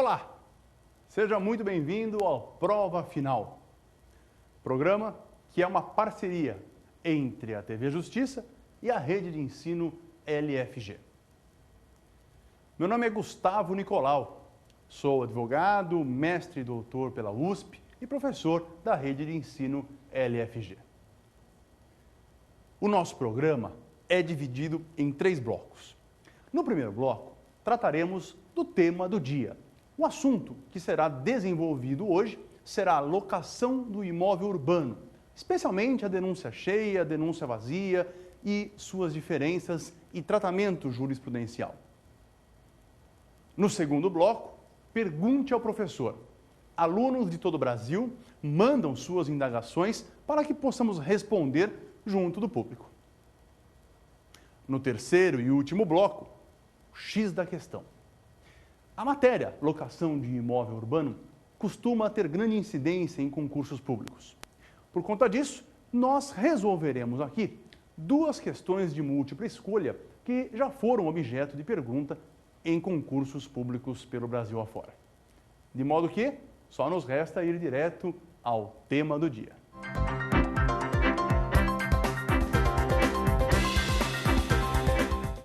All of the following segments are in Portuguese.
Olá, seja muito bem-vindo ao Prova Final, programa que é uma parceria entre a TV Justiça e a rede de ensino LFG. Meu nome é Gustavo Nicolau, sou advogado, mestre e doutor pela USP e professor da rede de ensino LFG. O nosso programa é dividido em 3 blocos. No primeiro bloco, trataremos do tema do dia. O assunto que será desenvolvido hoje será a locação do imóvel urbano, especialmente a denúncia cheia, a denúncia vazia e suas diferenças e tratamento jurisprudencial. No segundo bloco, pergunte ao professor. Alunos de todo o Brasil mandam suas indagações para que possamos responder junto do público. No terceiro e último bloco, o X da questão. A matéria locação de imóvel urbano costuma ter grande incidência em concursos públicos. Por conta disso, nós resolveremos aqui 2 questões de múltipla escolha que já foram objeto de pergunta em concursos públicos pelo Brasil afora. De modo que só nos resta ir direto ao tema do dia.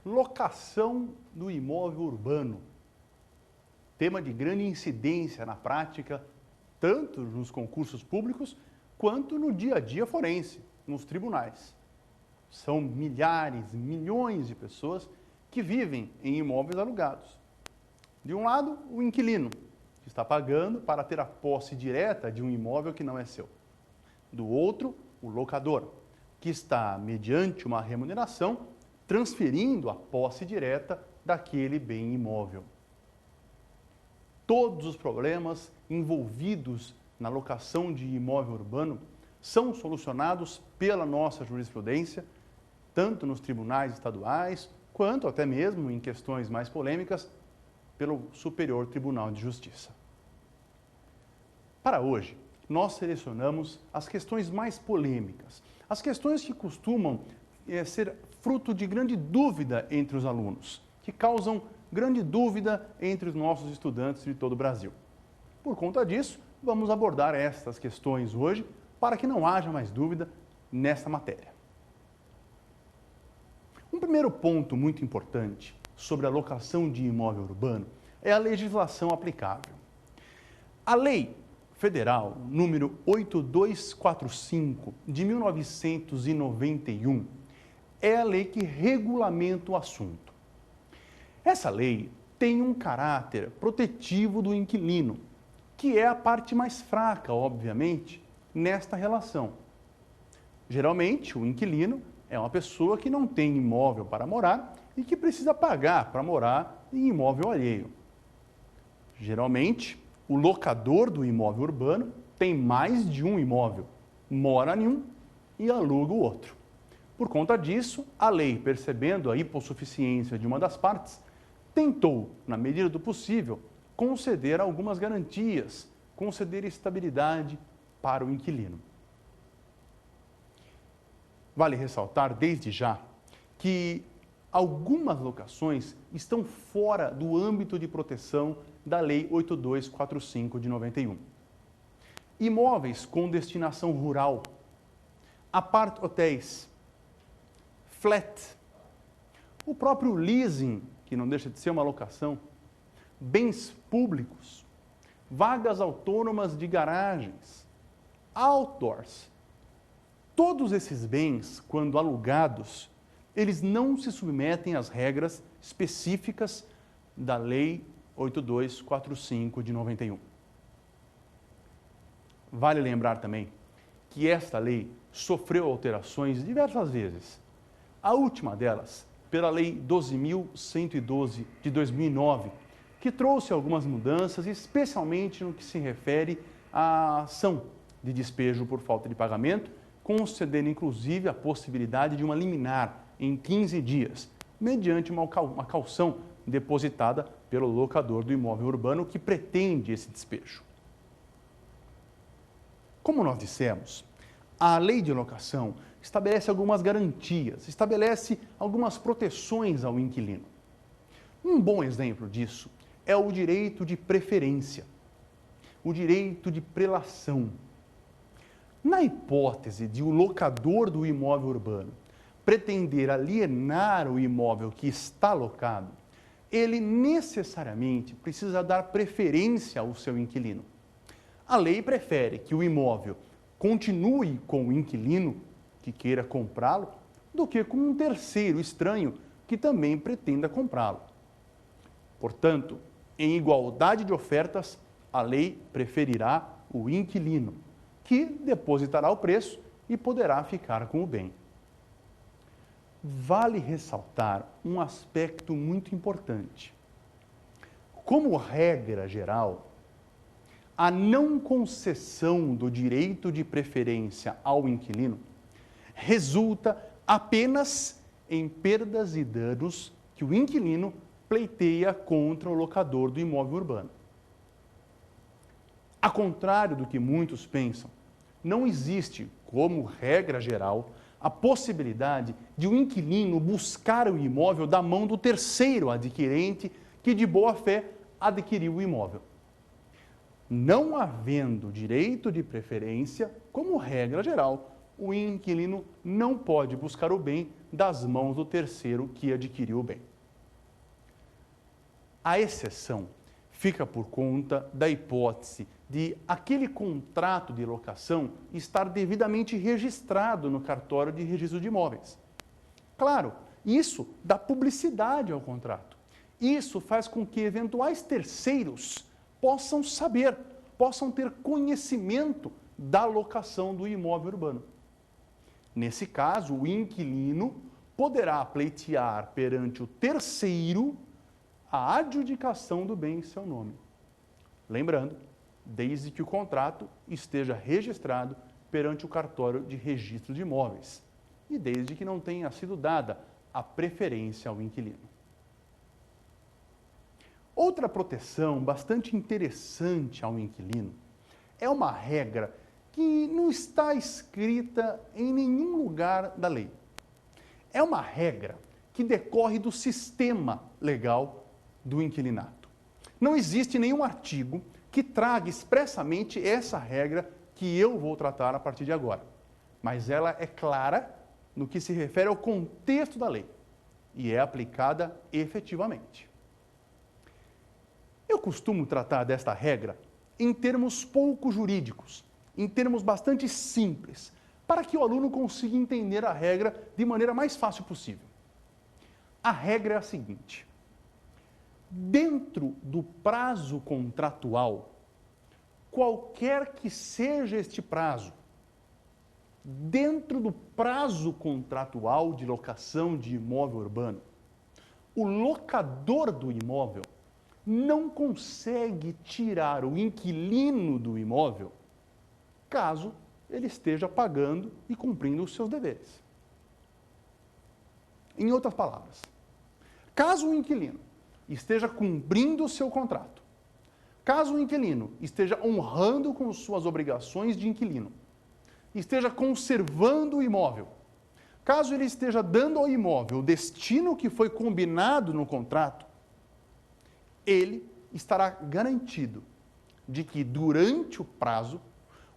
Locação do imóvel urbano. Tema de grande incidência na prática, tanto nos concursos públicos, quanto no dia a dia forense, nos tribunais. São milhares, milhões de pessoas que vivem em imóveis alugados. De um lado, o inquilino, que está pagando para ter a posse direta de um imóvel que não é seu. Do outro, o locador, que está, mediante uma remuneração, transferindo a posse direta daquele bem imóvel. Todos os problemas envolvidos na locação de imóvel urbano são solucionados pela nossa jurisprudência, tanto nos tribunais estaduais, quanto até mesmo em questões mais polêmicas, pelo Superior Tribunal de Justiça. Para hoje, nós selecionamos as questões mais polêmicas, as questões que costumam ser fruto de grande dúvida entre os alunos, que causam grande dúvida entre os nossos estudantes de todo o Brasil. Por conta disso, vamos abordar estas questões hoje para que não haja mais dúvida nesta matéria. Um primeiro ponto muito importante sobre a locação de imóvel urbano é a legislação aplicável. A Lei Federal número 8245 de 1991 é a lei que regulamenta o assunto. Essa lei tem um caráter protetivo do inquilino, que é a parte mais fraca, obviamente, nesta relação. Geralmente, o inquilino é uma pessoa que não tem imóvel para morar e que precisa pagar para morar em imóvel alheio. Geralmente, o locador do imóvel urbano tem mais de um imóvel, mora em um e aluga o outro. Por conta disso, a lei, percebendo a hipossuficiência de uma das partes, tentou, na medida do possível, conceder algumas garantias, conceder estabilidade para o inquilino. Vale ressaltar, desde já, que algumas locações estão fora do âmbito de proteção da Lei 8245 de 91. Imóveis com destinação rural, apart-hotéis, flat, o próprio leasing, que não deixa de ser uma locação, bens públicos, vagas autônomas de garagens, outdoors. Todos esses bens, quando alugados, eles não se submetem às regras específicas da Lei 8245 de 91. Vale lembrar também que esta lei sofreu alterações diversas vezes. A última delas, pela Lei 12.112 de 2009, que trouxe algumas mudanças, especialmente no que se refere à ação de despejo por falta de pagamento, concedendo inclusive a possibilidade de uma liminar em 15 dias, mediante uma caução depositada pelo locador do imóvel urbano que pretende esse despejo. Como nós dissemos, a lei de locação estabelece algumas garantias, estabelece algumas proteções ao inquilino. Um bom exemplo disso é o direito de preferência, o direito de prelação. Na hipótese de o locador do imóvel urbano pretender alienar o imóvel que está locado, ele necessariamente precisa dar preferência ao seu inquilino. A lei prefere que o imóvel continue com o inquilino que queira comprá-lo do que com um terceiro estranho que também pretenda comprá-lo. Portanto, em igualdade de ofertas, a lei preferirá o inquilino, que depositará o preço e poderá ficar com o bem. Vale ressaltar um aspecto muito importante. Como regra geral, a não concessão do direito de preferência ao inquilino resulta apenas em perdas e danos que o inquilino pleiteia contra o locador do imóvel urbano. Ao contrário do que muitos pensam, não existe, como regra geral, a possibilidade de o inquilino buscar o imóvel da mão do terceiro adquirente que de boa fé adquiriu o imóvel. Não havendo direito de preferência, como regra geral, o inquilino não pode buscar o bem das mãos do terceiro que adquiriu o bem. A exceção fica por conta da hipótese de aquele contrato de locação estar devidamente registrado no cartório de registro de imóveis. Claro, isso dá publicidade ao contrato. Isso faz com que eventuais terceiros possam saber, possam ter conhecimento da locação do imóvel urbano. Nesse caso, o inquilino poderá pleitear perante o terceiro a adjudicação do bem em seu nome. Lembrando, desde que o contrato esteja registrado perante o cartório de registro de imóveis e desde que não tenha sido dada a preferência ao inquilino. Outra proteção bastante interessante ao inquilino é uma regra que não está escrita em nenhum lugar da lei. É uma regra que decorre do sistema legal do inquilinato. Não existe nenhum artigo que traga expressamente essa regra que eu vou tratar a partir de agora. Mas ela é clara no que se refere ao contexto da lei e é aplicada efetivamente. Eu costumo tratar desta regra em termos pouco jurídicos, em termos bastante simples, para que o aluno consiga entender a regra de maneira mais fácil possível. A regra é a seguinte: dentro do prazo contratual, qualquer que seja este prazo, dentro do prazo contratual de locação de imóvel urbano, o locador do imóvel não consegue tirar o inquilino do imóvel caso ele esteja pagando e cumprindo os seus deveres. Em outras palavras, caso o inquilino esteja cumprindo o seu contrato, caso o inquilino esteja honrando com suas obrigações de inquilino, esteja conservando o imóvel, caso ele esteja dando ao imóvel o destino que foi combinado no contrato, ele estará garantido de que durante o prazo,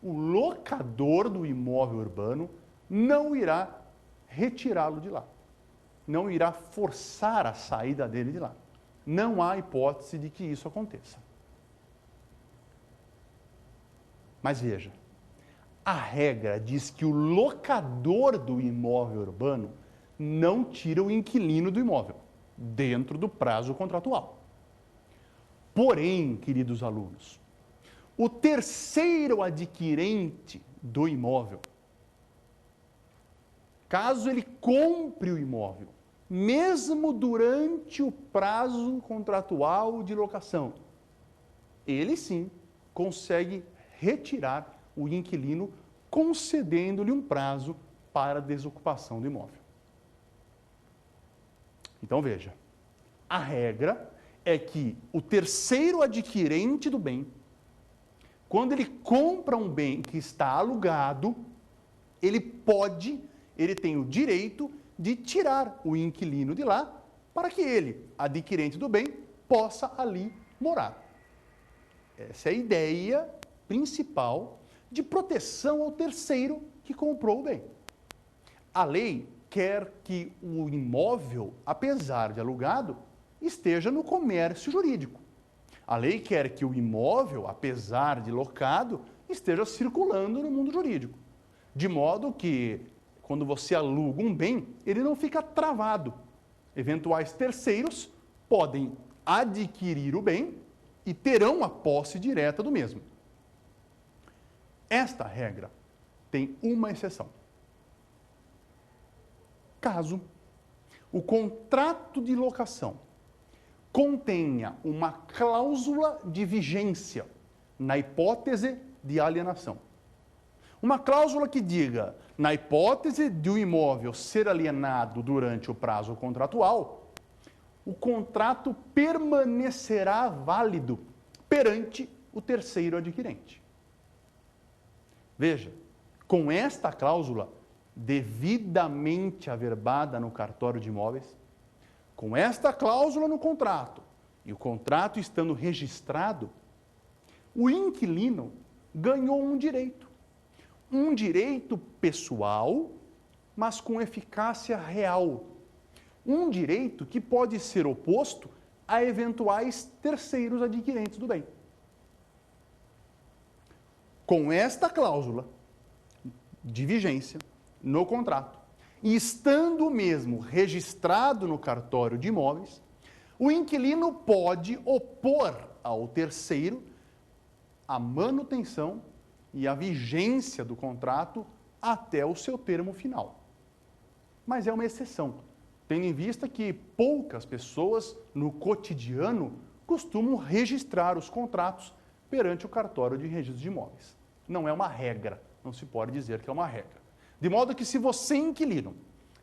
o locador do imóvel urbano não irá retirá-lo de lá, não irá forçar a saída dele de lá. Não há hipótese de que isso aconteça. Mas veja, a regra diz que o locador do imóvel urbano não tira o inquilino do imóvel, dentro do prazo contratual. Porém, queridos alunos, o terceiro adquirente do imóvel, caso ele compre o imóvel, mesmo durante o prazo contratual de locação, ele sim consegue retirar o inquilino, concedendo-lhe um prazo para desocupação do imóvel. Então veja, a regra é que o terceiro adquirente do bem, quando ele compra um bem que está alugado, ele tem o direito de tirar o inquilino de lá para que ele, adquirente do bem, possa ali morar. Essa é a ideia principal de proteção ao terceiro que comprou o bem. A lei quer que o imóvel, apesar de alugado, esteja no comércio jurídico. A lei quer que o imóvel, apesar de locado, esteja circulando no mundo jurídico. De modo que, quando você aluga um bem, ele não fica travado. Eventuais terceiros podem adquirir o bem e terão a posse direta do mesmo. Esta regra tem uma exceção. Caso o contrato de locação contenha uma cláusula de vigência na hipótese de alienação. Uma cláusula que diga, na hipótese de o imóvel ser alienado durante o prazo contratual, o contrato permanecerá válido perante o terceiro adquirente. Veja, com esta cláusula devidamente averbada no cartório de imóveis, com esta cláusula no contrato e o contrato estando registrado, o inquilino ganhou um direito pessoal, mas com eficácia real. Um direito que pode ser oposto a eventuais terceiros adquirentes do bem. Com esta cláusula de vigência no contrato, e estando mesmo registrado no cartório de imóveis, o inquilino pode opor ao terceiro a manutenção e a vigência do contrato até o seu termo final. Mas é uma exceção, tendo em vista que poucas pessoas no cotidiano costumam registrar os contratos perante o cartório de registro de imóveis. Não é uma regra, não se pode dizer que é uma regra. De modo que, se você, inquilino,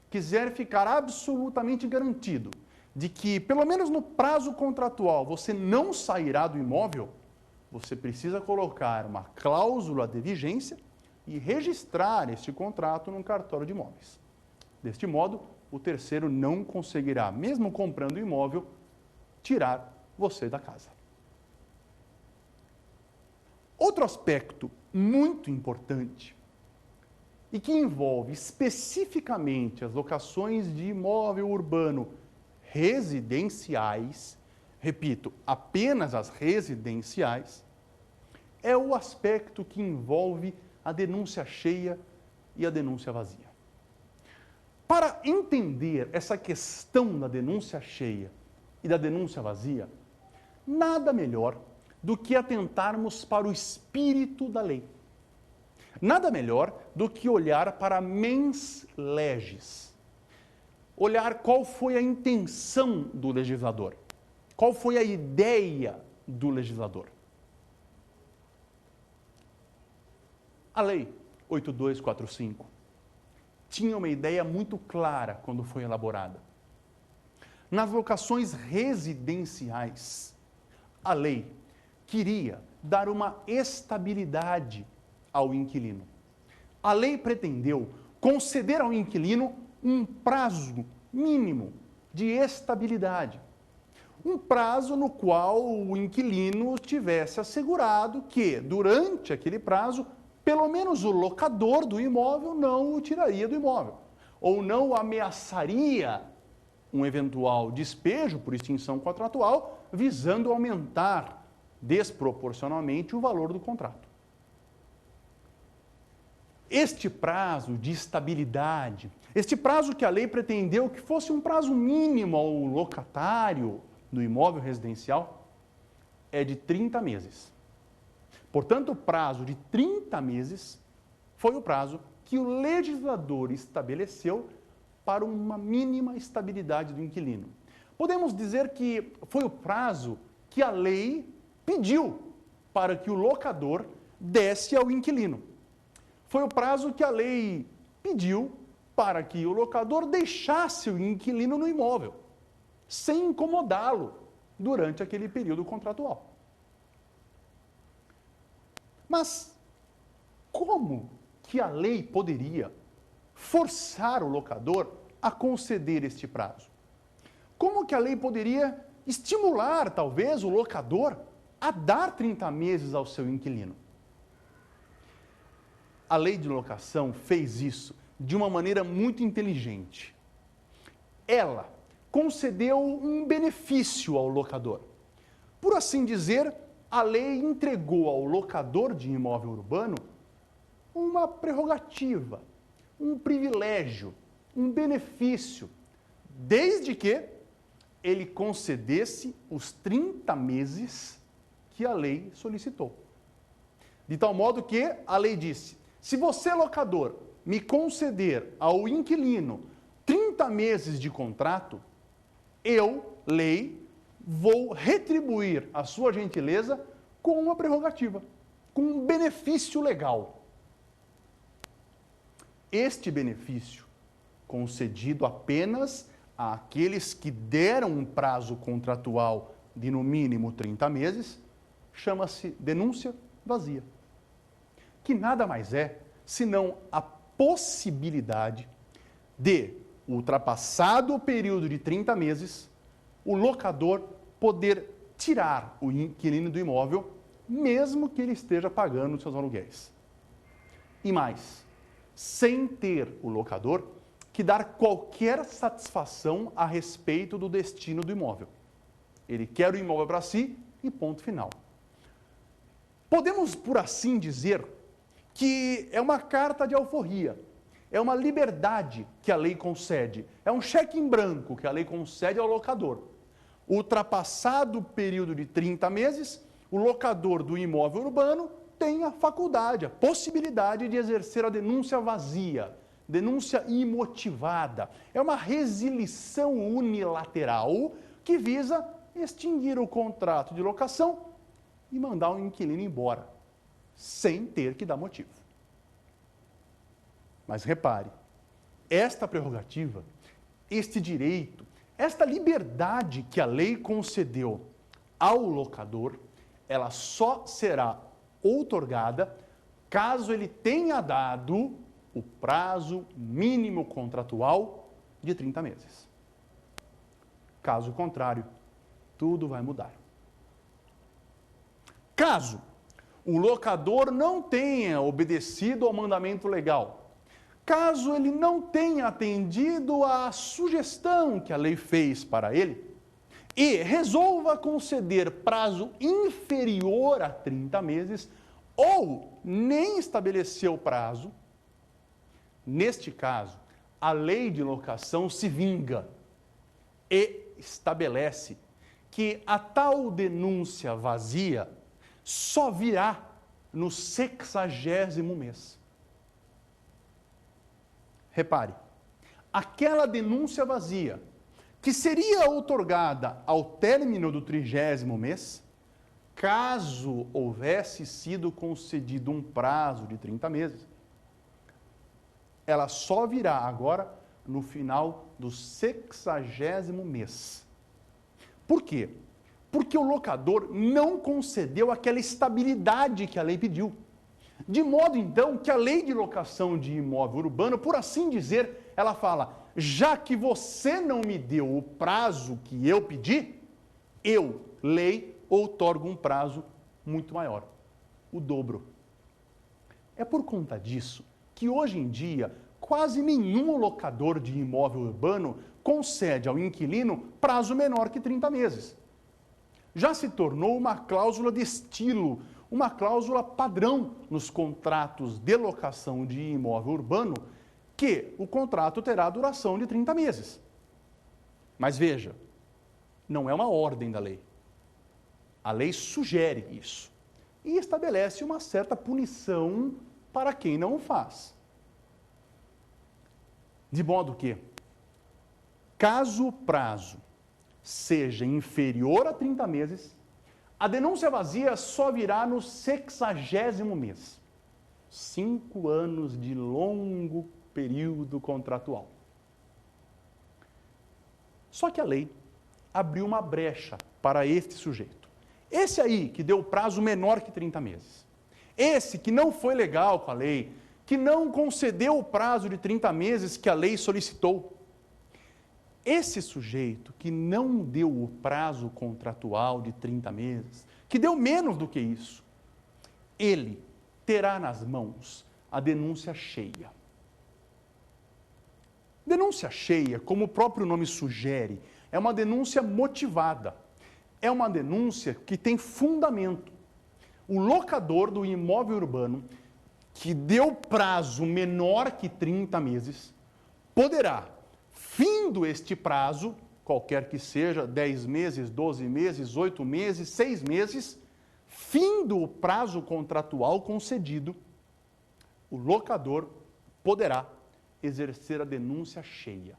quiser ficar absolutamente garantido de que, pelo menos no prazo contratual, você não sairá do imóvel, você precisa colocar uma cláusula de vigência e registrar este contrato num cartório de imóveis. Deste modo, o terceiro não conseguirá, mesmo comprando o imóvel, tirar você da casa. Outro aspecto muito importante e que envolve especificamente as locações de imóvel urbano residenciais, repito, apenas as residenciais, é o aspecto que envolve a denúncia cheia e a denúncia vazia. Para entender essa questão da denúncia cheia e da denúncia vazia, nada melhor do que atentarmos para o espírito da lei. Nada melhor do que olhar para a mens legis. Olhar qual foi a intenção do legislador. Qual foi a ideia do legislador. A Lei 8245 tinha uma ideia muito clara quando foi elaborada. Nas locações residenciais, a lei queria dar uma estabilidade ao inquilino. A lei pretendeu conceder ao inquilino um prazo mínimo de estabilidade. Um prazo no qual o inquilino tivesse assegurado que, durante aquele prazo, pelo menos o locador do imóvel não o tiraria do imóvel, ou não o ameaçaria um eventual despejo por extinção contratual, visando aumentar desproporcionalmente o valor do contrato. Este prazo de estabilidade, este prazo que a lei pretendeu que fosse um prazo mínimo ao locatário do imóvel residencial, é de 30 meses. Portanto, o prazo de 30 meses foi o prazo que o legislador estabeleceu para uma mínima estabilidade do inquilino. Podemos dizer que foi o prazo que a lei pediu para que o locador desse ao inquilino. Foi o prazo que a lei pediu para que o locador deixasse o inquilino no imóvel, sem incomodá-lo durante aquele período contratual. Mas como que a lei poderia forçar o locador a conceder este prazo? Como que a lei poderia estimular, talvez, o locador a dar 30 meses ao seu inquilino. A lei de locação fez isso de uma maneira muito inteligente. Ela concedeu um benefício ao locador. Por assim dizer, a lei entregou ao locador de imóvel urbano uma prerrogativa, um privilégio, um benefício, desde que ele concedesse os 30 meses que a lei solicitou. De tal modo que a lei disse: se você, locador, me conceder ao inquilino 30 meses de contrato, eu, lei, vou retribuir a sua gentileza com uma prerrogativa, com um benefício legal. Este benefício, concedido apenas àqueles que deram um prazo contratual de no mínimo 30 meses, chama-se denúncia vazia, que nada mais é senão a possibilidade de, ultrapassado o período de 30 meses, o locador poder tirar o inquilino do imóvel, mesmo que ele esteja pagando os seus aluguéis. E mais, sem ter o locador que dar qualquer satisfação a respeito do destino do imóvel. Ele quer o imóvel para si e ponto final. Podemos, por assim dizer, que é uma carta de alforria, é uma liberdade que a lei concede, é um cheque em branco que a lei concede ao locador. Ultrapassado o período de 30 meses, o locador do imóvel urbano tem a faculdade, a possibilidade de exercer a denúncia vazia, denúncia imotivada. É uma resilição unilateral que visa extinguir o contrato de locação e mandar o inquilino embora, sem ter que dar motivo. Mas repare, esta prerrogativa, este direito, esta liberdade que a lei concedeu ao locador, ela só será outorgada caso ele tenha dado o prazo mínimo contratual de 30 meses. Caso contrário, tudo vai mudar. Caso o locador não tenha obedecido ao mandamento legal, caso ele não tenha atendido à sugestão que a lei fez para ele e resolva conceder prazo inferior a 30 meses ou nem estabeleceu prazo, neste caso, a lei de locação se vinga e estabelece que a tal denúncia vazia só virá no 60º mês. Repare, aquela denúncia vazia, que seria outorgada ao término do 30º mês, caso houvesse sido concedido um prazo de 30 meses, ela só virá agora no final do 60º mês. Por quê? Porque o locador não concedeu aquela estabilidade que a lei pediu. De modo, então, que a lei de locação de imóvel urbano, por assim dizer, ela fala: já que você não me deu o prazo que eu pedi, eu, lei, outorgo um prazo muito maior, o dobro. É por conta disso que hoje em dia quase nenhum locador de imóvel urbano concede ao inquilino prazo menor que 30 meses. Já se tornou uma cláusula de estilo, uma cláusula padrão nos contratos de locação de imóvel urbano, que o contrato terá duração de 30 meses. Mas veja, não é uma ordem da lei. A lei sugere isso e estabelece uma certa punição para quem não o faz. De modo que, caso o prazo seja inferior a 30 meses, a denúncia vazia só virá no 60º mês. 5 anos de longo período contratual. Só que a lei abriu uma brecha para este sujeito. Esse aí que deu prazo menor que 30 meses. Esse que não foi legal com a lei, que não concedeu o prazo de 30 meses que a lei solicitou. Esse sujeito que não deu o prazo contratual de 30 meses, que deu menos do que isso, ele terá nas mãos a denúncia cheia. Denúncia cheia, como o próprio nome sugere, é uma denúncia motivada. É uma denúncia que tem fundamento. O locador do imóvel urbano que deu prazo menor que 30 meses poderá, findo este prazo, qualquer que seja, 10 meses, 12 meses, 8 meses, 6 meses, findo o prazo contratual concedido, o locador poderá exercer a denúncia cheia.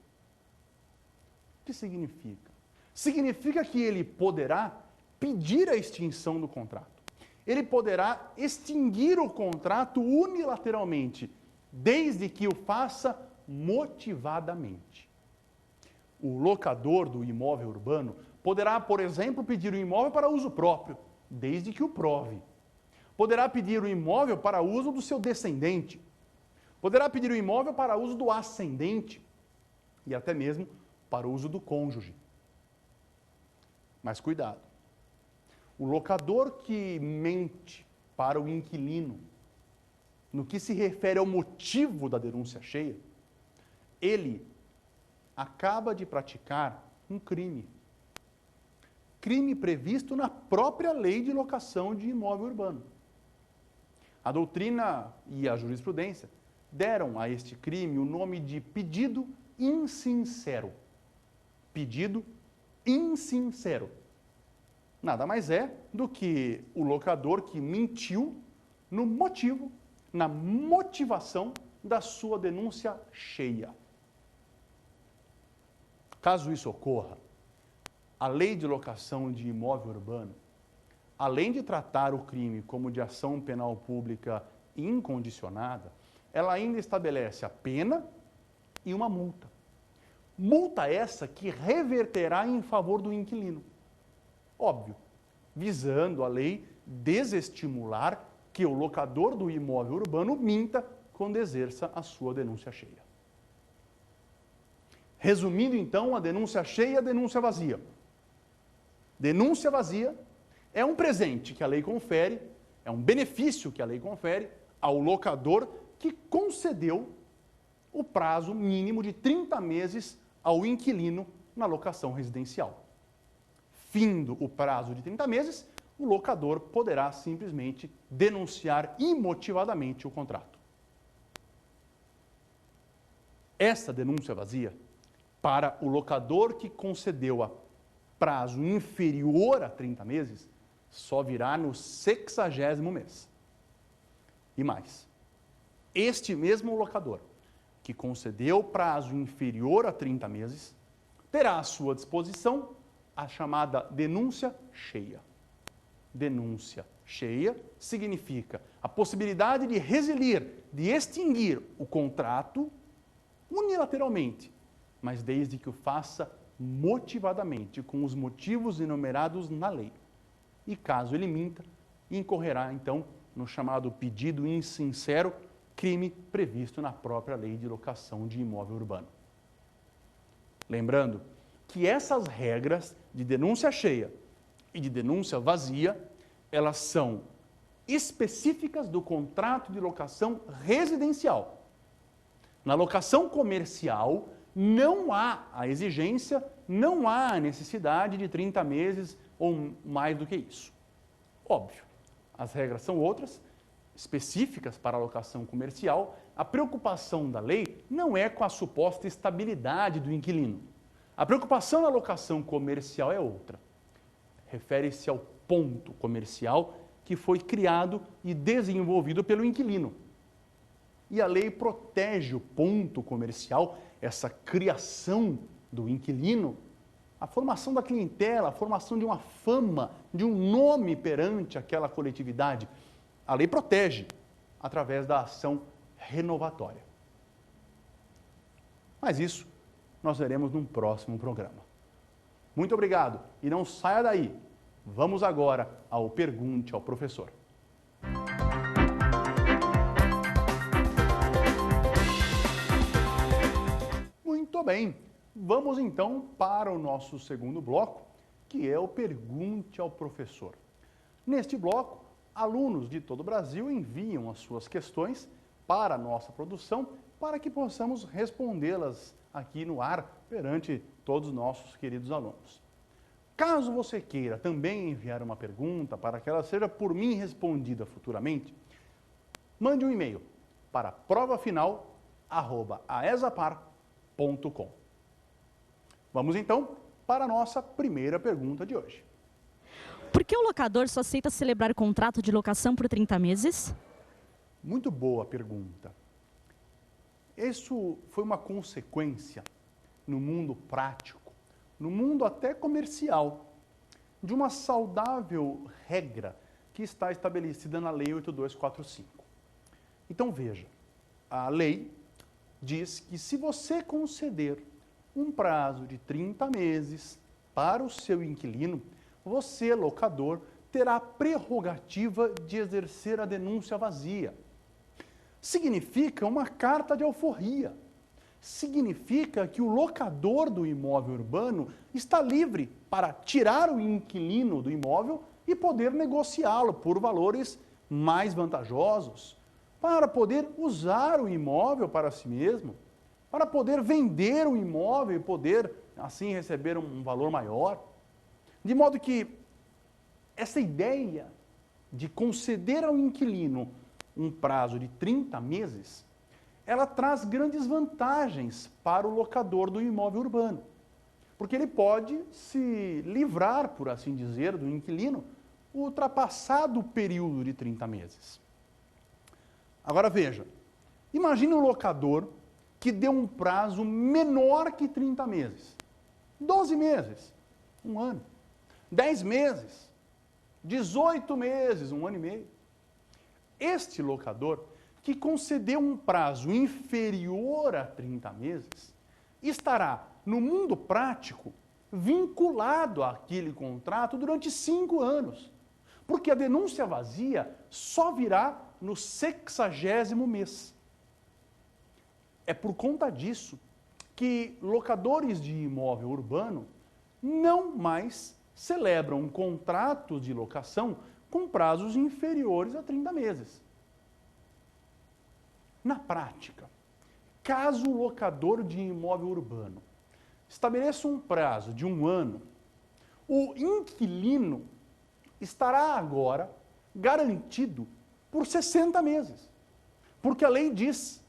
O que significa? Significa que ele poderá pedir a extinção do contrato. Ele poderá extinguir o contrato unilateralmente, desde que o faça motivadamente. O locador do imóvel urbano poderá, por exemplo, pedir o imóvel para uso próprio, desde que o prove. Poderá pedir o imóvel para uso do seu descendente. Poderá pedir o imóvel para uso do ascendente e até mesmo para uso do cônjuge. Mas cuidado. O locador que mente para o inquilino, no que se refere ao motivo da denúncia cheia, ele acaba de praticar um crime. Crime previsto na própria lei de locação de imóvel urbano. A doutrina e a jurisprudência deram a este crime o nome de pedido insincero. Pedido insincero. Nada mais é do que o locador que mentiu no motivo, na motivação da sua denúncia cheia. Caso isso ocorra, a lei de locação de imóvel urbano, além de tratar o crime como de ação penal pública incondicionada, ela ainda estabelece a pena e uma multa. Multa essa que reverterá em favor do inquilino. Óbvio, visando a lei desestimular que o locador do imóvel urbano minta quando exerça a sua denúncia cheia. Resumindo então, a denúncia cheia e a denúncia vazia. Denúncia vazia é um presente que a lei confere, é um benefício que a lei confere ao locador que concedeu o prazo mínimo de 30 meses ao inquilino na locação residencial. Findo o prazo de 30 meses, o locador poderá simplesmente denunciar imotivadamente o contrato. Essa denúncia vazia, para o locador que concedeu a prazo inferior a 30 meses, só virá no 60º mês. E mais, este mesmo locador que concedeu prazo inferior a 30 meses, terá à sua disposição a chamada denúncia cheia. Denúncia cheia significa a possibilidade de resilir, de extinguir o contrato unilateralmente, mas desde que o faça motivadamente, com os motivos enumerados na lei. E caso ele minta, incorrerá então no chamado pedido insincero, crime previsto na própria lei de locação de imóvel urbano. Lembrando que essas regras de denúncia cheia e de denúncia vazia, elas são específicas do contrato de locação residencial. Na locação comercial, não há a exigência, não há a necessidade de 30 meses ou mais do que isso. Óbvio, as regras são outras, específicas para a locação comercial. A preocupação da lei não é com a suposta estabilidade do inquilino. A preocupação na locação comercial é outra. Refere-se ao ponto comercial que foi criado e desenvolvido pelo inquilino. E a lei protege o ponto comercial, essa criação do inquilino, a formação da clientela, a formação de uma fama, de um nome perante aquela coletividade. A lei protege através da ação renovatória. Mas isso nós veremos num próximo programa. Muito obrigado e não saia daí. Vamos agora ao Pergunte ao Professor. Muito bem. Vamos então para o nosso segundo bloco, que é o Pergunte ao Professor. Neste bloco, alunos de todo o Brasil enviam as suas questões para a nossa produção para que possamos respondê-las aqui no ar perante todos os nossos queridos alunos. Caso você queira também enviar uma pergunta para que ela seja por mim respondida futuramente, mande um e-mail para provafinal@aesapar.com. Vamos então para a nossa primeira pergunta de hoje. Por que o locador só aceita celebrar contrato de locação por 30 meses? Muito boa pergunta. Isso foi uma consequência no mundo prático, no mundo até comercial, de uma saudável regra que está estabelecida na Lei 8245. Então veja, a lei diz que se você conceder um prazo de 30 meses para o seu inquilino, você, locador, terá a prerrogativa de exercer a denúncia vazia. Significa uma carta de alforria. Significa que o locador do imóvel urbano está livre para tirar o inquilino do imóvel e poder negociá-lo por valores mais vantajosos, para poder usar o imóvel para si mesmo, para poder vender o imóvel e poder, assim, receber um valor maior. De modo que essa ideia de conceder ao inquilino um prazo de 30 meses, ela traz grandes vantagens para o locador do imóvel urbano. Porque ele pode se livrar, por assim dizer, do inquilino, ultrapassado o período de 30 meses. Agora veja, imagine um locador que deu um prazo menor que 30 meses. 12 meses, um ano. 10 meses, 18 meses, um ano e meio. Este locador que concedeu um prazo inferior a 30 meses estará, no mundo prático, vinculado àquele contrato durante 5 anos. Porque a denúncia vazia só virá no 60º mês. É por conta disso que locadores de imóvel urbano não mais celebram contratos de locação com prazos inferiores a 30 meses. Na prática, caso o locador de imóvel urbano estabeleça um prazo de 1 ano, o inquilino estará agora garantido por 60 meses. Porque a lei diz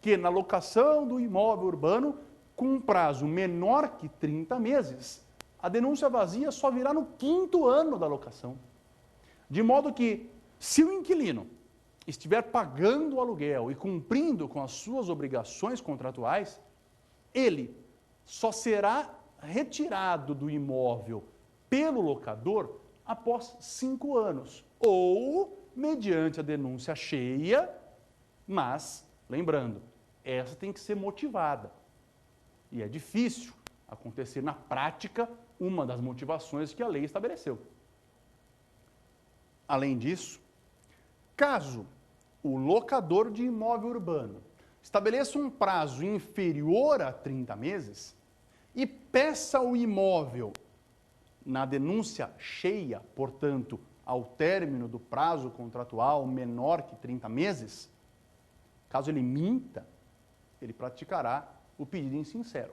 que na locação do imóvel urbano, com um prazo menor que 30 meses, a denúncia vazia só virá no 5º ano da locação. De modo que, se o inquilino estiver pagando o aluguel e cumprindo com as suas obrigações contratuais, ele só será retirado do imóvel pelo locador após 5 anos, ou mediante a denúncia cheia, mas, lembrando, essa tem que ser motivada. E é difícil acontecer na prática uma das motivações que a lei estabeleceu. Além disso, caso o locador de imóvel urbano estabeleça um prazo inferior a 30 meses e peça o imóvel na denúncia cheia, portanto, ao término do prazo contratual menor que 30 meses, caso ele minta, ele praticará o pedido insincero.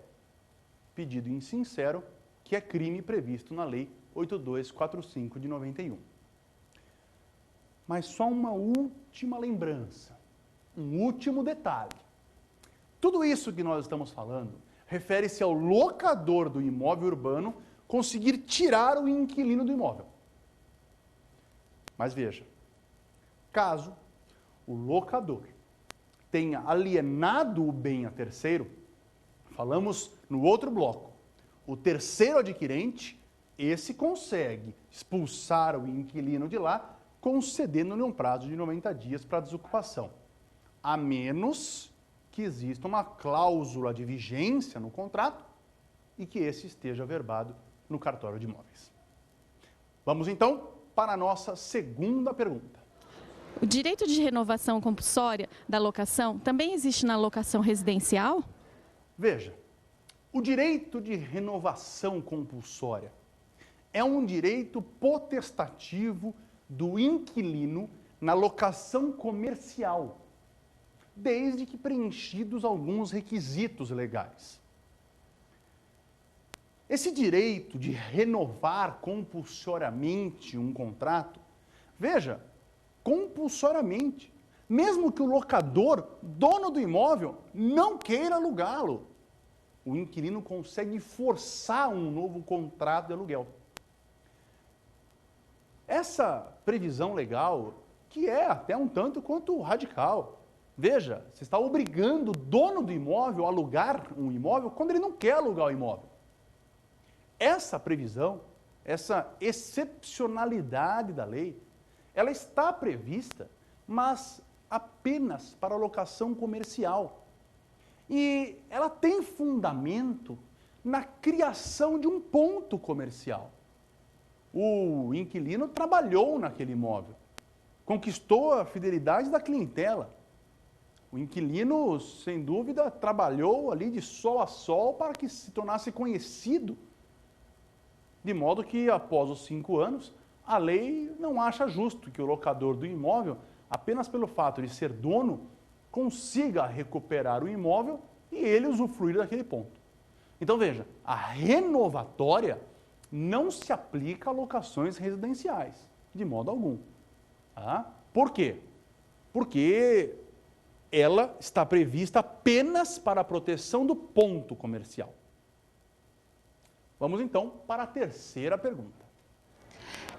Pedido insincero que é crime previsto na Lei 8245 de 91. Mas só uma última lembrança, um último detalhe. Tudo isso que nós estamos falando refere-se ao locador do imóvel urbano conseguir tirar o inquilino do imóvel. Mas veja, caso o locador tenha alienado o bem a terceiro, falamos no outro bloco, o terceiro adquirente, esse consegue expulsar o inquilino de lá, concedendo-lhe um prazo de 90 dias para desocupação, a menos que exista uma cláusula de vigência no contrato e que esse esteja averbado no cartório de imóveis. Vamos então para a nossa segunda pergunta. O direito de renovação compulsória da locação também existe na locação residencial? Veja, O direito de renovação compulsória é um direito potestativo do inquilino na locação comercial, desde que preenchidos alguns requisitos legais. Esse direito de renovar compulsoriamente um contrato, veja, compulsoriamente, mesmo que o locador, dono do imóvel, não queira alugá-lo, o inquilino consegue forçar um novo contrato de aluguel. Essa previsão legal, que é até um tanto quanto radical. Veja, você está obrigando o dono do imóvel a alugar um imóvel quando ele não quer alugar o imóvel. Essa previsão, essa excepcionalidade da lei, ela está prevista, mas apenas para locação comercial. E ela tem fundamento na criação de um ponto comercial. O inquilino trabalhou naquele imóvel, conquistou a fidelidade da clientela. O inquilino, sem dúvida, trabalhou ali de sol a sol para que se tornasse conhecido, de modo que, após os 5 anos, a lei não acha justo que o locador do imóvel, apenas pelo fato de ser dono, consiga recuperar o imóvel e ele usufruir daquele ponto. Então, veja, a renovatória não se aplica a locações residenciais, de modo algum. Tá? Por quê? Porque ela está prevista apenas para a proteção do ponto comercial. Vamos então para a terceira pergunta.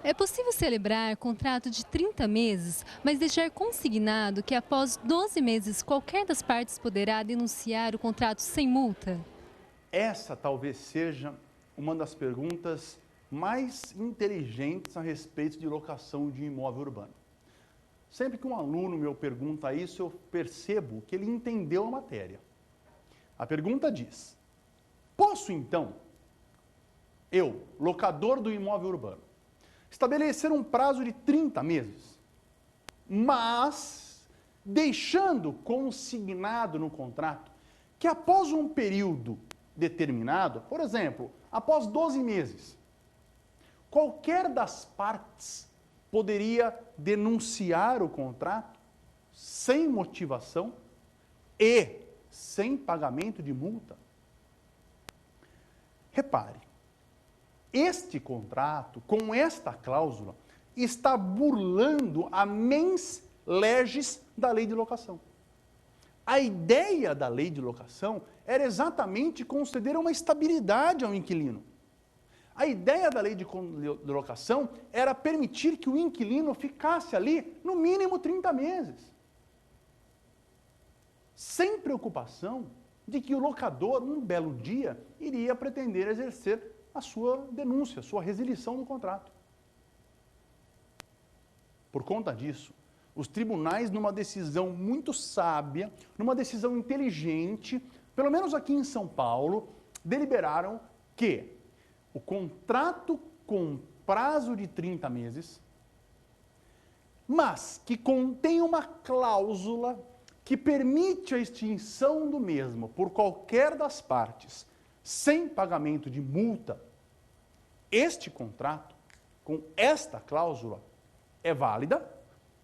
É possível celebrar contrato de 30 meses, mas deixar consignado que após 12 meses qualquer das partes poderá denunciar o contrato sem multa? Essa talvez seja uma das perguntas mais inteligentes a respeito de locação de imóvel urbano. Sempre que um aluno me pergunta isso, eu percebo que ele entendeu a matéria. A pergunta diz: posso então, eu, locador do imóvel urbano, estabelecer um prazo de 30 meses, mas deixando consignado no contrato que após um período determinado, por exemplo, após 12 meses, qualquer das partes poderia denunciar o contrato sem motivação e sem pagamento de multa? Repare, este contrato, com esta cláusula, está burlando a mens legis da lei de locação. A ideia da lei de locação era exatamente conceder uma estabilidade ao inquilino. A ideia da lei de locação era permitir que o inquilino ficasse ali no mínimo 30 meses. Sem preocupação de que o locador, um belo dia, iria pretender exercer a sua denúncia, a sua resilição do contrato. Por conta disso, os tribunais, numa decisão muito sábia, numa decisão inteligente, pelo menos aqui em São Paulo, deliberaram que o contrato com prazo de 30 meses, mas que contém uma cláusula que permite a extinção do mesmo por qualquer das partes, sem pagamento de multa, este contrato, com esta cláusula, é válida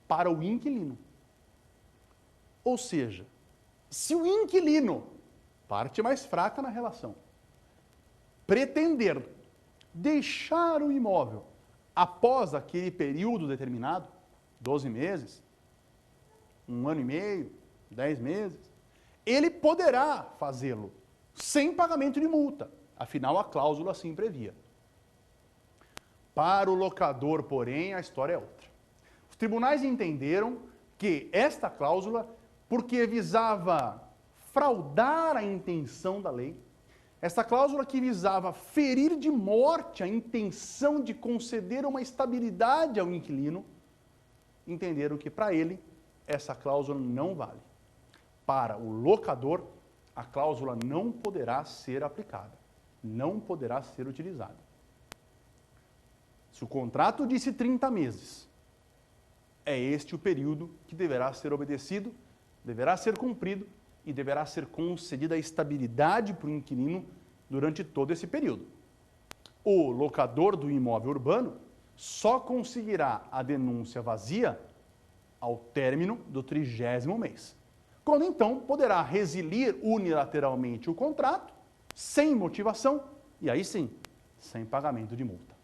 para o inquilino. Ou seja, se o inquilino, parte mais fraca na relação, pretender deixar o imóvel após aquele período determinado, 12 meses, 1 ano e meio, 10 meses, ele poderá fazê-lo sem pagamento de multa. Afinal, a cláusula assim previa. Para o locador, porém, a história é outra. Os tribunais entenderam que esta cláusula, porque visava fraudar a intenção da lei, esta cláusula que visava ferir de morte a intenção de conceder uma estabilidade ao inquilino, entenderam que para ele essa cláusula não vale. Para o locador, a cláusula não poderá ser aplicada, não poderá ser utilizada. Se o contrato disse 30 meses, é este o período que deverá ser obedecido, deverá ser cumprido e deverá ser concedida a estabilidade para o inquilino durante todo esse período. O locador do imóvel urbano só conseguirá a denúncia vazia ao término do 30º mês, quando então poderá resilir unilateralmente o contrato, sem motivação, e aí sim, sem pagamento de multa.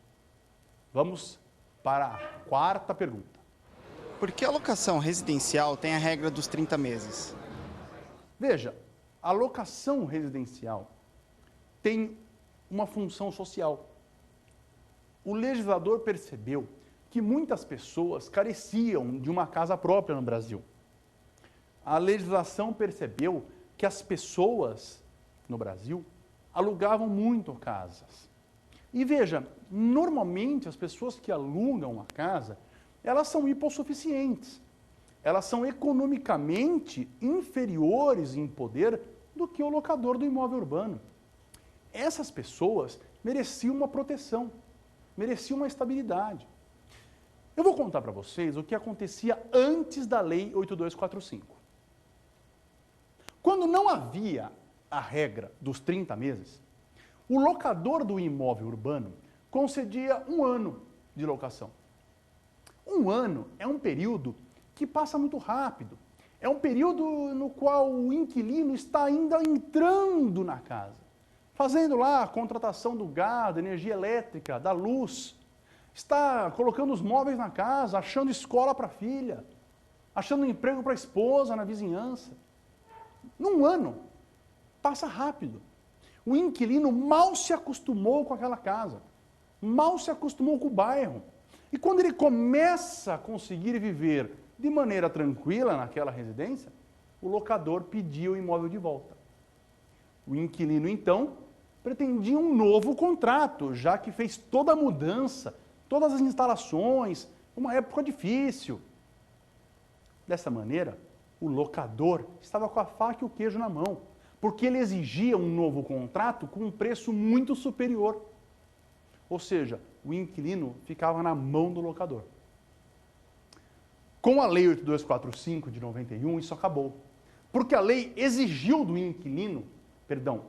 Vamos para a quarta pergunta. Por que a locação residencial tem a regra dos 30 meses? Veja, a locação residencial tem uma função social. O legislador percebeu que muitas pessoas careciam de uma casa própria no Brasil. A legislação percebeu que as pessoas no Brasil alugavam muito casas. E veja, normalmente as pessoas que alugam uma casa, elas são hipossuficientes. Elas são economicamente inferiores em poder do que o locador do imóvel urbano. Essas pessoas mereciam uma proteção, mereciam uma estabilidade. Eu vou contar para vocês o que acontecia antes da Lei 8245. Quando não havia a regra dos 30 meses, o locador do imóvel urbano concedia 1 ano de locação. 1 ano é um período que passa muito rápido. É um período no qual o inquilino está ainda entrando na casa, fazendo lá a contratação do gás, da energia elétrica, da luz, está colocando os móveis na casa, achando escola para a filha, achando emprego para a esposa na vizinhança. Num ano, passa rápido. O inquilino mal se acostumou com aquela casa, mal se acostumou com o bairro. E quando ele começa a conseguir viver de maneira tranquila naquela residência, o locador pedia o imóvel de volta. O inquilino, então, pretendia um novo contrato, já que fez toda a mudança, todas as instalações, uma época difícil. Dessa maneira, o locador estava com a faca e o queijo na mão, porque ele exigia um novo contrato com um preço muito superior. Ou seja, o inquilino ficava na mão do locador. Com a Lei 8245 de 91, isso acabou. Porque a lei exigiu do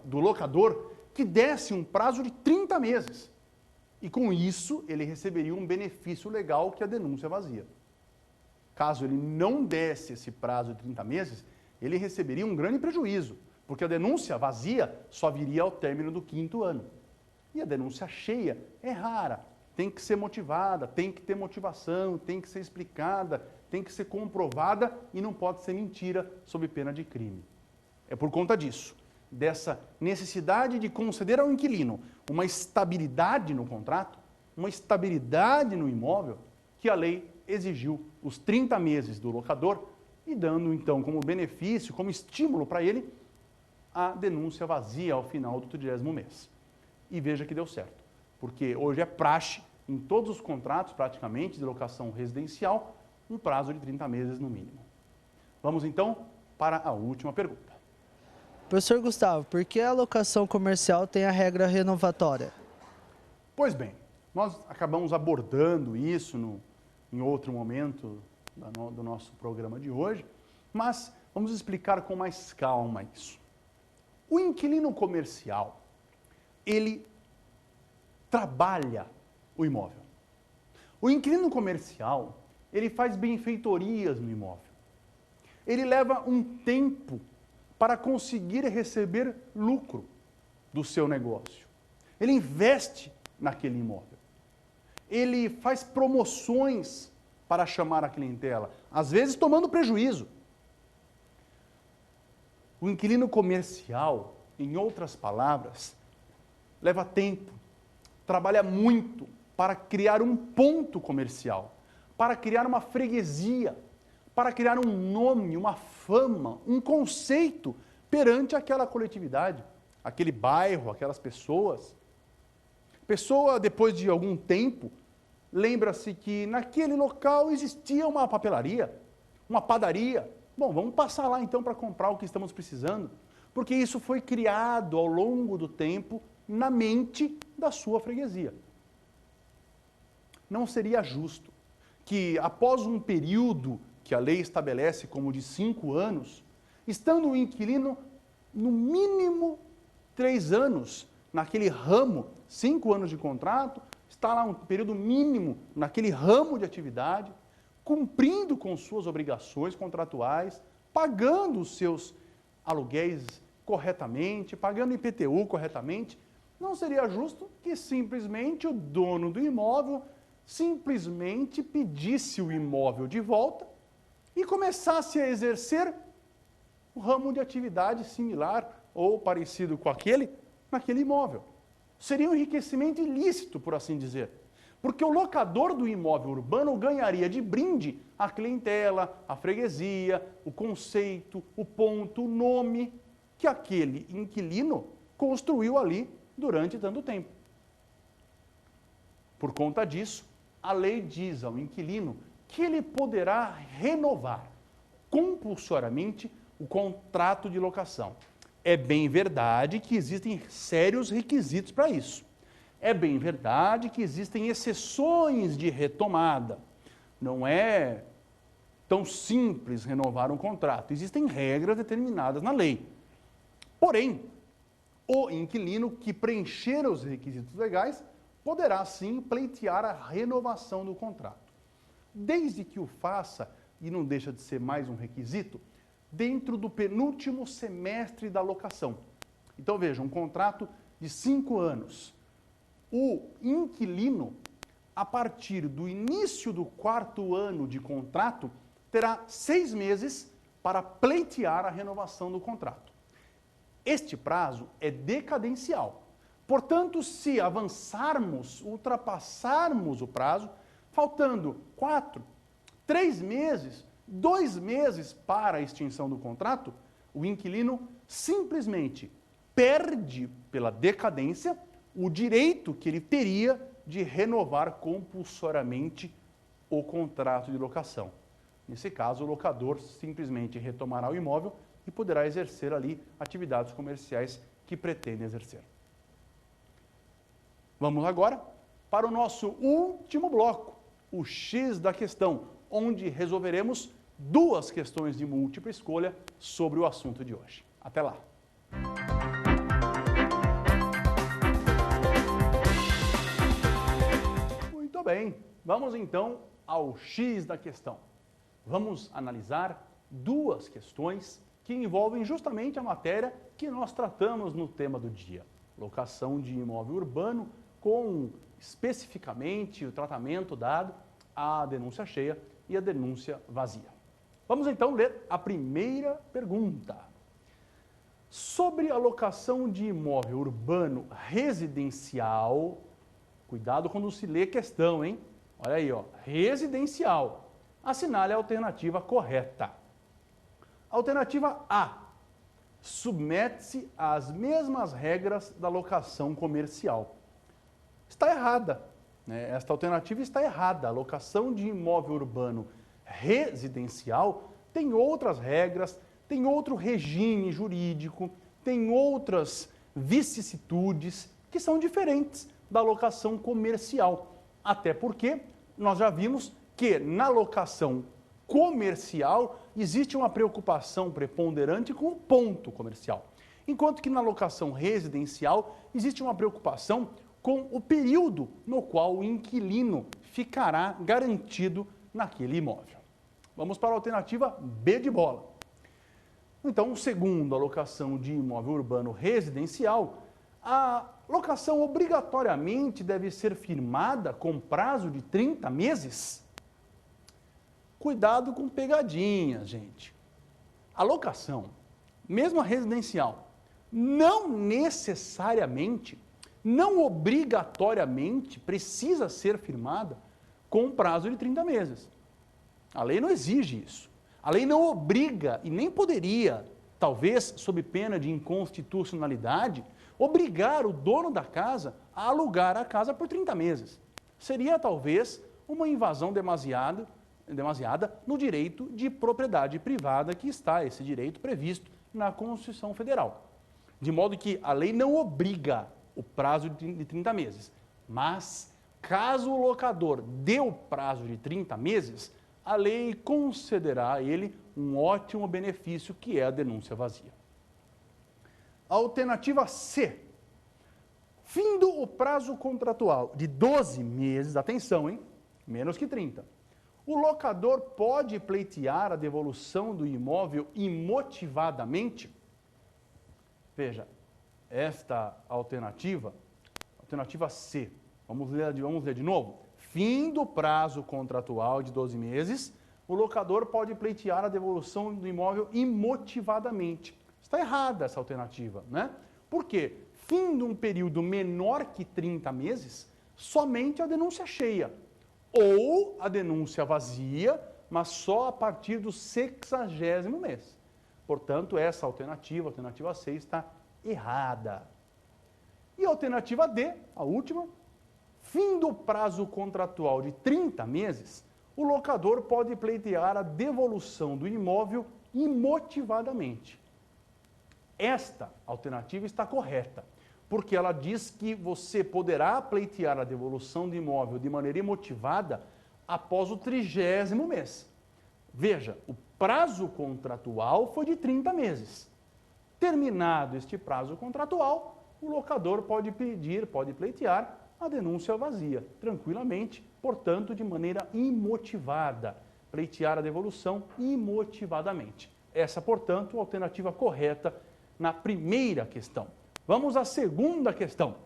do locador, que desse um prazo de 30 meses. E com isso, ele receberia um benefício legal, que é a denúncia vazia. Caso ele não desse esse prazo de 30 meses, ele receberia um grande prejuízo, porque a denúncia vazia só viria ao término do 5º ano. E a denúncia cheia é rara, tem que ser motivada, tem que ter motivação, tem que ser explicada, tem que ser comprovada e não pode ser mentira sob pena de crime. É por conta disso, dessa necessidade de conceder ao inquilino uma estabilidade no contrato, uma estabilidade no imóvel, que a lei exigiu os 30 meses do locador e dando então como benefício, como estímulo para ele, a denúncia vazia ao final do 30º mês. E veja que deu certo, porque hoje é praxe, em todos os contratos praticamente de locação residencial, um prazo de 30 meses no mínimo. Vamos então para a última pergunta. Professor Gustavo, por que a locação comercial tem a regra renovatória? Pois bem, nós acabamos abordando isso em outro momento do nosso programa de hoje, mas vamos explicar com mais calma isso. O inquilino comercial, ele trabalha o imóvel. O inquilino comercial, ele faz benfeitorias no imóvel. Ele leva um tempo para conseguir receber lucro do seu negócio. Ele investe naquele imóvel. Ele faz promoções para chamar a clientela, às vezes tomando prejuízo. O inquilino comercial, em outras palavras, leva tempo, trabalha muito para criar um ponto comercial, para criar uma freguesia, para criar um nome, uma fama, um conceito perante aquela coletividade, aquele bairro, aquelas pessoas. Pessoa, depois de algum tempo, lembra-se que naquele local existia uma papelaria, uma padaria. Bom, vamos passar lá então para comprar o que estamos precisando, porque isso foi criado ao longo do tempo na mente da sua freguesia. Não seria justo que, após um período que a lei estabelece como de 5 anos, estando o inquilino no mínimo 3 anos naquele ramo, 5 anos de contrato, está lá um período mínimo naquele ramo de atividade, cumprindo com suas obrigações contratuais, pagando os seus aluguéis corretamente, pagando IPTU corretamente, não seria justo que simplesmente o dono do imóvel simplesmente pedisse o imóvel de volta e começasse a exercer um ramo de atividade similar ou parecido com aquele naquele imóvel. Seria um enriquecimento ilícito, por assim dizer. Porque o locador do imóvel urbano ganharia de brinde a clientela, a freguesia, o conceito, o ponto, o nome que aquele inquilino construiu ali durante tanto tempo. Por conta disso, a lei diz ao inquilino que ele poderá renovar compulsoriamente o contrato de locação. É bem verdade que existem sérios requisitos para isso. É bem verdade que existem exceções de retomada. Não é tão simples renovar um contrato. Existem regras determinadas na lei. Porém, o inquilino que preencher os requisitos legais poderá sim pleitear a renovação do contrato. Desde que o faça, e não deixa de ser mais um requisito, dentro do penúltimo semestre da locação. Então veja, um contrato de 5 anos. O inquilino, a partir do início do 4º ano de contrato, terá 6 meses para pleitear a renovação do contrato. Este prazo é decadencial. Portanto, se avançarmos, ultrapassarmos o prazo, faltando 4, 3 meses, 2 meses para a extinção do contrato, o inquilino simplesmente perde, pela decadência, o direito que ele teria de renovar compulsoriamente o contrato de locação. Nesse caso, o locador simplesmente retomará o imóvel e poderá exercer ali atividades comerciais que pretende exercer. Vamos agora para o nosso último bloco, o X da questão, onde resolveremos 2 questões de múltipla escolha sobre o assunto de hoje. Até lá! Muito bem, vamos então ao X da questão. Vamos analisar 2 questões que envolvem justamente a matéria que nós tratamos no tema do dia. Locação de imóvel urbano com especificamente o tratamento dado à denúncia cheia e à denúncia vazia. Vamos então ler a primeira pergunta. Sobre a locação de imóvel urbano residencial, cuidado quando se lê questão, hein? Olha aí, ó, residencial. Assinale a alternativa correta. Alternativa A. Submete-se às mesmas regras da locação comercial. Está errada, né? Esta alternativa está errada. A locação de imóvel urbano residencial tem outras regras, tem outro regime jurídico, tem outras vicissitudes que são diferentes da locação comercial. Até porque nós já vimos que na locação comercial existe uma preocupação preponderante com o ponto comercial, enquanto que na locação residencial existe uma preocupação com o período no qual o inquilino ficará garantido naquele imóvel. Vamos para a alternativa B de bola. Então, segundo a locação de imóvel urbano residencial, a locação obrigatoriamente deve ser firmada com prazo de 30 meses? Cuidado com pegadinhas, gente. A locação, mesmo a residencial, não necessariamente, não obrigatoriamente precisa ser firmada com prazo de 30 meses. A lei não exige isso. A lei não obriga e nem poderia, talvez sob pena de inconstitucionalidade, obrigar o dono da casa a alugar a casa por 30 meses. Seria talvez uma invasão demasiada no direito de propriedade privada que está esse direito previsto na Constituição Federal. De modo que a lei não obriga o prazo de 30 meses, mas caso o locador dê o prazo de 30 meses, a lei concederá a ele um ótimo benefício que é a denúncia vazia. A alternativa C. Findo o prazo contratual de 12 meses, atenção, hein? Menos que 30. O locador pode pleitear a devolução do imóvel imotivadamente? Veja, esta alternativa C, vamos ler de novo. Fim do prazo contratual de 12 meses, o locador pode pleitear a devolução do imóvel imotivadamente. Está errada essa alternativa, né? Por quê? Fim de um período menor que 30 meses, somente a denúncia cheia. Ou a denúncia vazia, mas só a partir do 60º mês. Portanto, essa alternativa, a alternativa C, está errada. E a alternativa D, a última, fim do prazo contratual de 30 meses, o locador pode pleitear a devolução do imóvel imotivadamente. Esta alternativa está correta, porque ela diz que você poderá pleitear a devolução do imóvel de maneira imotivada após o 30º mês. Veja, o prazo contratual foi de 30 meses. Terminado este prazo contratual, o locador pode pleitear a denúncia vazia, tranquilamente, portanto, de maneira imotivada. Pleitear a devolução imotivadamente. Essa, portanto, a alternativa correta na primeira questão. Vamos à segunda questão.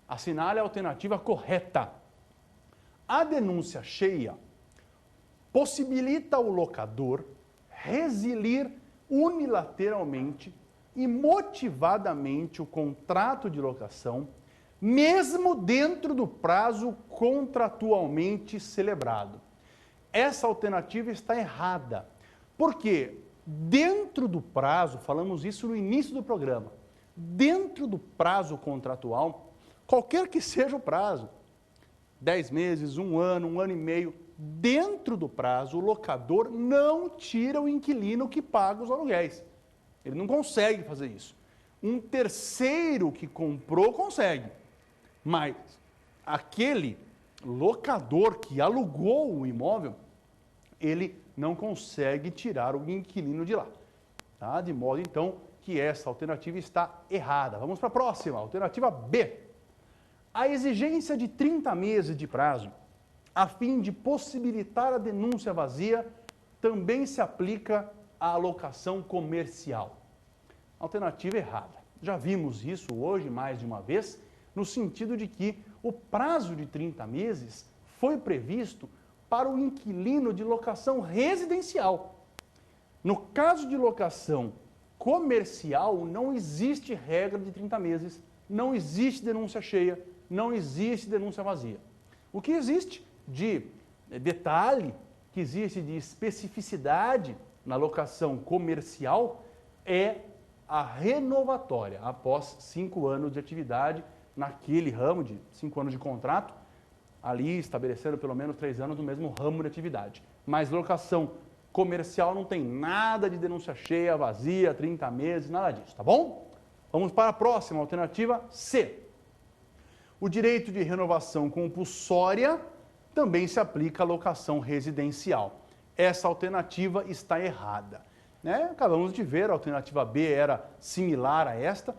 Assinale a alternativa correta. A denúncia cheia possibilita o locador resilir unilateralmente e motivadamente o contrato de locação, mesmo dentro do prazo contratualmente celebrado. Essa alternativa está errada, porque dentro do prazo, falamos isso no início do programa, dentro do prazo contratual, qualquer que seja o prazo, 10 meses, 1 ano, 1 ano e meio, dentro do prazo, o locador não tira o inquilino que paga os aluguéis. Ele não consegue fazer isso. Um terceiro que comprou consegue, mas aquele locador que alugou o imóvel, ele não consegue tirar o inquilino de lá. Tá? De modo, então, que essa alternativa está errada. Vamos para a próxima, alternativa B. A exigência de 30 meses de prazo, a fim de possibilitar a denúncia vazia, também se aplica à locação comercial. Alternativa errada. Já vimos isso hoje mais de uma vez, no sentido de que o prazo de 30 meses foi previsto para o inquilino de locação residencial. No caso de locação comercial, não existe regra de 30 meses, não existe denúncia cheia, não existe denúncia vazia. O que existe de detalhe, que existe de especificidade na locação comercial é a renovatória após 5 anos de atividade naquele ramo de 5 anos de contrato, ali estabelecendo pelo menos 3 anos no mesmo ramo de atividade. Mas locação comercial não tem nada de denúncia cheia, vazia, 30 meses, nada disso, tá bom? Vamos para a próxima, alternativa C. O direito de renovação compulsória também se aplica à locação residencial. Essa alternativa está errada, né? Acabamos de ver, a alternativa B era similar a esta.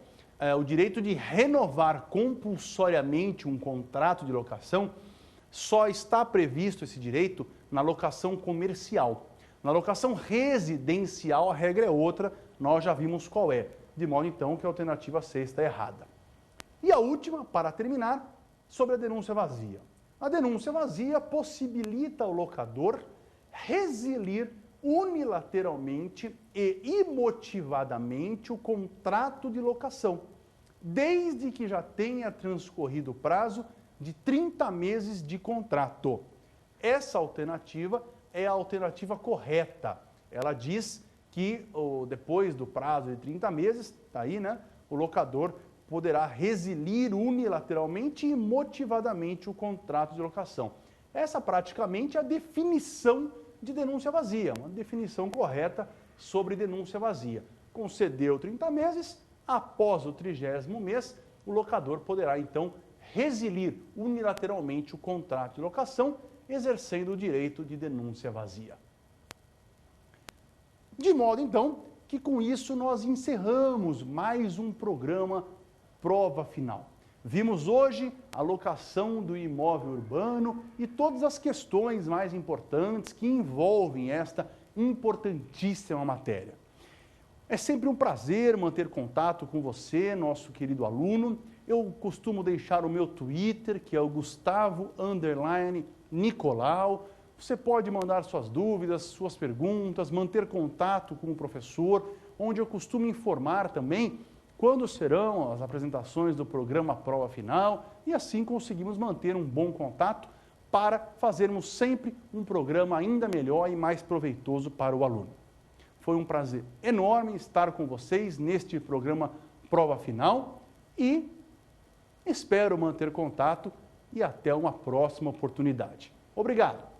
O direito de renovar compulsoriamente um contrato de locação só está previsto esse direito na locação comercial. Na locação residencial, a regra é outra, nós já vimos qual é. De modo, então, que a alternativa C está errada. E a última, para terminar, sobre a denúncia vazia. A denúncia vazia possibilita ao locador resilir unilateralmente e imotivadamente o contrato de locação, desde que já tenha transcorrido o prazo de 30 meses de contrato. Essa alternativa é a alternativa correta. Ela diz que depois do prazo de 30 meses, tá aí, né, o locador poderá resilir unilateralmente e motivadamente o contrato de locação. Essa praticamente é a definição de denúncia vazia, uma definição correta sobre denúncia vazia. Concedeu 30 meses, após o 30º mês, o locador poderá então resilir unilateralmente o contrato de locação, exercendo o direito de denúncia vazia. De modo, então, que com isso nós encerramos mais um programa Prova Final. Vimos hoje a locação do imóvel urbano e todas as questões mais importantes que envolvem esta importantíssima matéria. É sempre um prazer manter contato com você, nosso querido aluno. Eu costumo deixar o meu Twitter, que é o Gustavo_Nicolau. Você pode mandar suas dúvidas, suas perguntas, manter contato com o professor, onde eu costumo informar também quando serão as apresentações do programa Prova Final e assim conseguimos manter um bom contato para fazermos sempre um programa ainda melhor e mais proveitoso para o aluno. Foi um prazer enorme estar com vocês neste programa Prova Final e espero manter contato e até uma próxima oportunidade. Obrigado!